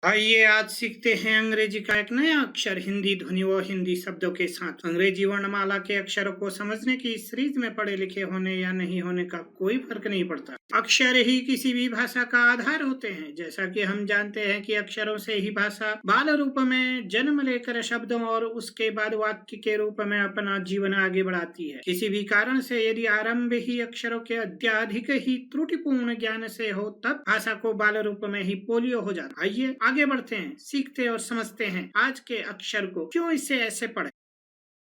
आइए आज सीखते हैं अंग्रेजी का एक नया अक्षर, हिंदी ध्वनि व हिंदी शब्दों के साथ। अंग्रेजी वर्णमाला के अक्षरों को समझने की सीरीज में पढ़े लिखे होने या नहीं होने का कोई फर्क नहीं पड़ता। अक्षर ही किसी भी भाषा का आधार होते हैं। जैसा कि हम जानते हैं कि अक्षरों से ही भाषा बाल रूप में जन्म लेकर शब्दों और उसके बाद वाक्य के रूप में अपना जीवन आगे बढ़ाती है। किसी भी कारण से यदि आरंभ ही अक्षरों के अत्यधिक ही त्रुटिपूर्ण ज्ञान से हो, तब भाषा को बाल रूप में ही पोलियो हो जाता। आइए आगे बढ़ते हैं, सीखते और समझते हैं आज के अक्षर को। क्यों इसे ऐसे पढ़े,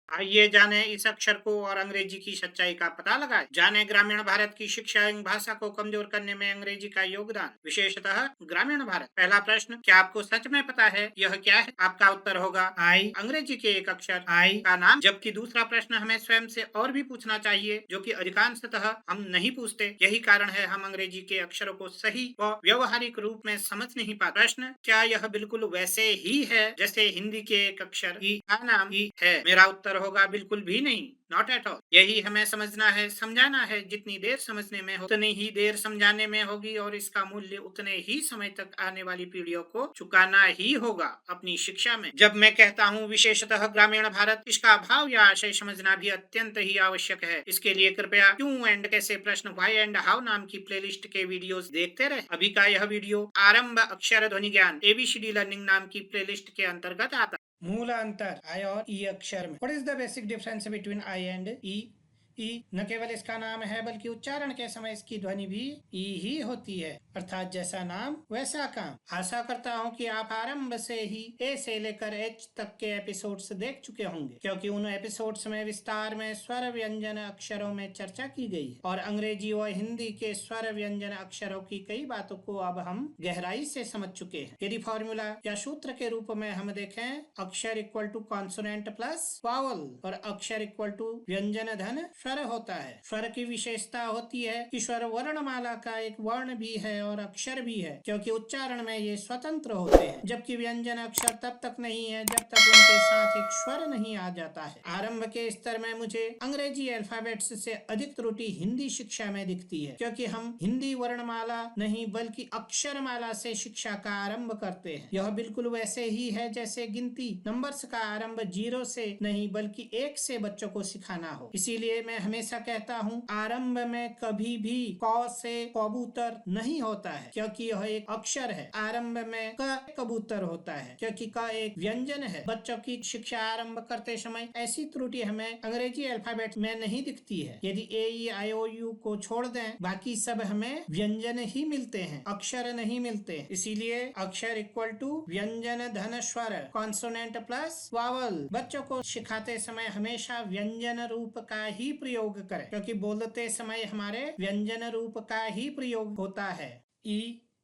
आइए जाने इस अक्षर को और अंग्रेजी की सच्चाई का पता लगाएं। जाने ग्रामीण भारत की शिक्षा एवं भाषा को कमजोर करने में अंग्रेजी का योगदान, विशेषतः ग्रामीण भारत। पहला प्रश्न, क्या आपको सच में पता है यह क्या है? आपका उत्तर होगा आई। अंग्रेजी के एक अक्षर आई का नाम। जबकि दूसरा प्रश्न हमें स्वयं से और भी पूछना चाहिए, जो कि अधिकांशतः हम नहीं पूछते। यही कारण है हम अंग्रेजी के अक्षरों को सही व व्यवहारिक रूप में समझ नहीं पाते। प्रश्न, क्या यह बिल्कुल वैसे ही है जैसे हिंदी के एक अक्षर ई का नाम ई है? मेरा उत्तर होगा बिल्कुल भी नहीं, नॉट एट ऑल। यही हमें समझना है, समझाना है। जितनी देर समझने में हो उतनी ही देर समझाने में होगी, और इसका मूल्य उतने ही समय तक आने वाली पीढ़ियों को चुकाना ही होगा अपनी शिक्षा में। जब मैं कहता हूँ विशेषतः ग्रामीण भारत, इसका भाव या आशय समझना भी अत्यंत ही आवश्यक है। इसके लिए कृपया क्यों एंड कैसे, प्रश्न, व्हाई एंड हाउ नाम की प्लेलिस्ट के वीडियोस देखते रहे। अभी का यह वीडियो आरंभ अक्षर ध्वनि ज्ञान एबीसीडी लर्निंग नाम की प्लेलिस्ट के अंतर्गत आता है। मूल अंतर आई और ई अक्षर में। What is the basic difference between I and E? ई न केवल इसका नाम है, बल्कि उच्चारण के समय इसकी ध्वनि भी ई ही होती है, अर्थात जैसा नाम वैसा काम। आशा करता हूँ कि आप आरंभ से ही ए से लेकर एच तक के एपिसोड्स देख चुके होंगे, क्योंकि उन एपिसोड्स में विस्तार में स्वर व्यंजन अक्षरों में चर्चा की गई है, और अंग्रेजी व हिंदी के स्वर व्यंजन अक्षरों की कई बातों को अब हम गहराई से समझ चुके हैं। यदि फॉर्मूला या सूत्र के रूप में हम देखें, अक्षर equal to consonant plus vowel, और अक्षर इक्वल टू व्यंजन धन स्वर होता है। स्वर की विशेषता होती है कि स्वर वर्णमाला का एक वर्ण भी है और अक्षर भी है, क्योंकि उच्चारण में ये स्वतंत्र होते हैं, जबकि व्यंजन अक्षर तब तक नहीं है जब तक उनके साथ एक स्वर नहीं आ जाता है। आरंभ के स्तर में मुझे अंग्रेजी अल्फाबेट्स से अधिक त्रुटि हिंदी शिक्षा में दिखती है, क्योंकि हम हिंदी वर्णमाला नहीं बल्कि अक्षरमाला से शिक्षा का आरंभ करते हैं। यह बिल्कुल वैसे ही है जैसे गिनती नंबर्स का आरंभ 0 से नहीं बल्कि 1 से बच्चों को सिखाना हो। इसीलिए मैं हमेशा कहता हूँ, आरंभ में कभी भी क से कबूतर नहीं होता है, क्योंकि यह एक अक्षर है। आरंभ में क कबूतर होता है, क्योंकि क एक व्यंजन है। बच्चों की शिक्षा आरंभ करते समय ऐसी त्रुटि हमें अंग्रेजी अल्फाबेट में नहीं दिखती है। यदि ए ई आई ओ यू को छोड़ दें, बाकी सब हमें व्यंजन ही मिलते हैं, अक्षर नहीं मिलते। इसीलिए अक्षर इक्वल टू व्यंजन धन स्वर, कॉन्सोनेंट प्लस वावल। बच्चों को सिखाते समय हमेशा व्यंजन रूप का ही प्रयोग करें, क्योंकि बोलते समय हमारे व्यंजन रूप का ही प्रयोग होता है। ई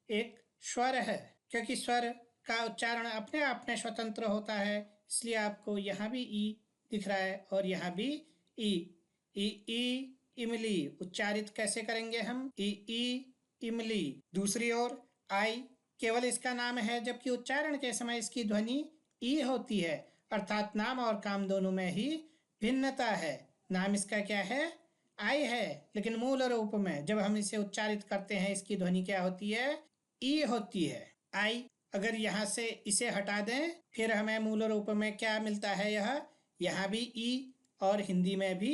एक स्वर है, क्योंकि स्वर का उच्चारण अपने आप में स्वतंत्र होता है, इसलिए आपको यहाँ भी ई दिख रहा है और यहाँ भी ई। ई ई इमली उच्चारित कैसे करेंगे हम? ई ई इमली। दूसरी ओर आई केवल इसका नाम है, जबकि उच्चारण के समय इसकी ध्वनि ई होती है, अर्थात नाम और काम दोनों में ही भिन्नता है। नाम इसका क्या है? आई है, लेकिन मूल रूप में जब हम इसे उच्चारित करते हैं इसकी ध्वनि क्या होती है? ई होती है। आई अगर यहाँ से इसे हटा दें, फिर हमें मूल रूप में क्या मिलता है? यहाँ भी ई और हिंदी में भी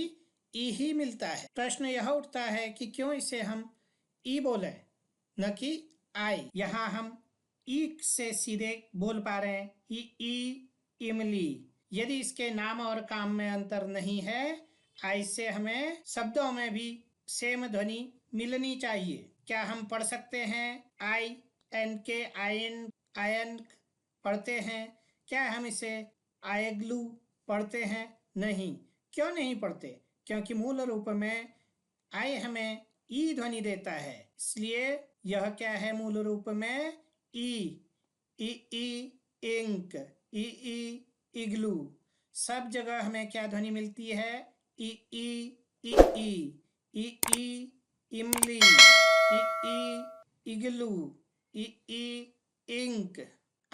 ई ही मिलता है। प्रश्न यह उठता है कि क्यों इसे हम ई बोले न कि आई। यहाँ हम ई से सीधे बोल पा रहे हैं, ई इमली। यदि इसके नाम और काम में अंतर नहीं है, आई से हमें शब्दों में भी सेम ध्वनि मिलनी चाहिए। क्या हम पढ़ सकते हैं आई एन के आयन आयन पढ़ते हैं? क्या हम इसे आयग्लू पढ़ते हैं? नहीं। क्यों नहीं पढ़ते? क्योंकि मूल रूप में आई हमें ई ध्वनि देता है, इसलिए यह क्या है? मूल रूप में ई। ई ई इंक, ई ई इग्लू। सब जगह हमें क्या ध्वनि मिलती है? ई ई ई ई ई ई इमली, ई ई इग्लू, ई ई इंक।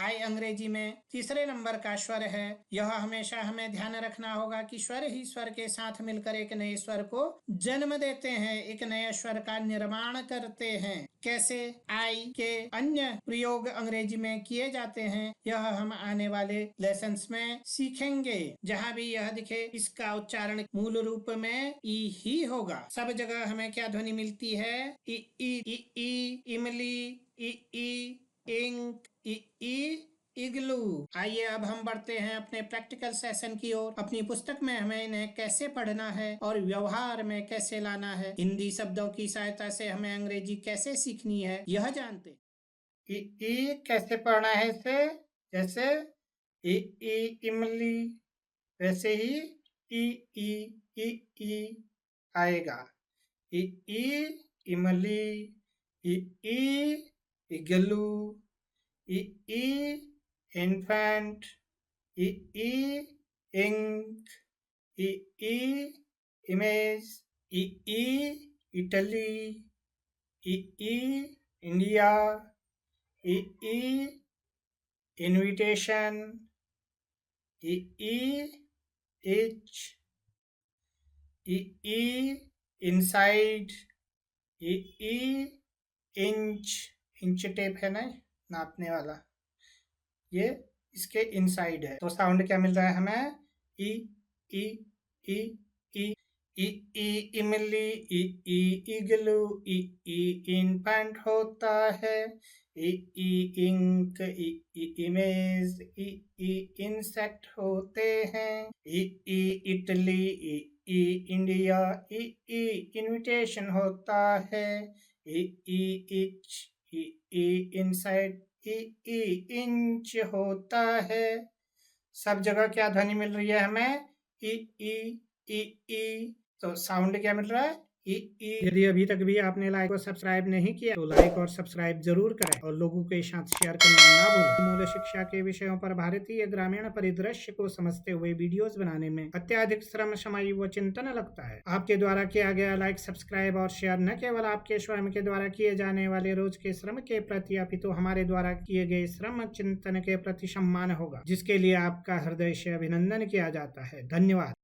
आई अंग्रेजी में तीसरे नंबर का स्वर है। यह हमेशा हमें ध्यान रखना होगा कि स्वर ही स्वर के साथ मिलकर एक नए स्वर को जन्म देते हैं, एक नए स्वर का निर्माण करते हैं। कैसे आई के अन्य प्रयोग अंग्रेजी में किए जाते हैं, यह हम आने वाले लेसन्स में सीखेंगे। जहाँ भी यह दिखे इसका उच्चारण मूल रूप में ई ही होगा। सब जगह हमें क्या ध्वनि मिलती है? ई ई इमली, ई इंक, ई इग्लू। आइए अब हम बढ़ते हैं अपने प्रैक्टिकल सेशन की ओर। अपनी पुस्तक में हमें इन्हें कैसे पढ़ना है और व्यवहार में कैसे लाना है, हिंदी शब्दों की सहायता से हमें अंग्रेजी कैसे सीखनी है, यह जानते। ई कैसे पढ़ना है इसे? जैसे ई इमली, वैसे ही ई आएगा। ई इमली, ई इग्लू, ई इन्फेंट, ई इंक, ई इमेज, ई इटली, ई इंडिया, ई इनविटेशन, ई इच, ई इनसाइड, ई इंच टेप है ना नापने वाला, ये इसके इनसाइड है। तो साउंड क्या मिल रहा है हमें? ई ई ई ई ई इमली, ई इग्लू, ई इनफेंट होता है। ई इंक, ई इमेज, ई इंसेक्ट होते हैं। ई इटली, ई इंडिया, ई इनविटेशन होता है। ई इच, ई इनसाइड, ई इंच होता है। सब जगह क्या ध्वनि मिल रही है हमें? ई। तो साउंड क्या मिल रहा है? ई। यदि अभी तक भी आपने लाइक और सब्सक्राइब नहीं किया तो लाइक और सब्सक्राइब जरूर करें और लोगों के साथ शेयर करना ना भूलें। मूल शिक्षा के विषयों पर भारतीय ग्रामीण परिदृश्य को समझते हुए वीडियोस बनाने में अत्यधिक श्रम, समय व चिंतन लगता है। आपके द्वारा किया गया लाइक, सब्सक्राइब और शेयर न केवल आपके स्वयं के द्वारा किए जाने वाले रोज के श्रम के प्रति अपितु हमारे द्वारा किए गए श्रम चिंतन के प्रति सम्मान होगा, जिसके लिए आपका हृदय से अभिनंदन किया जाता है। धन्यवाद।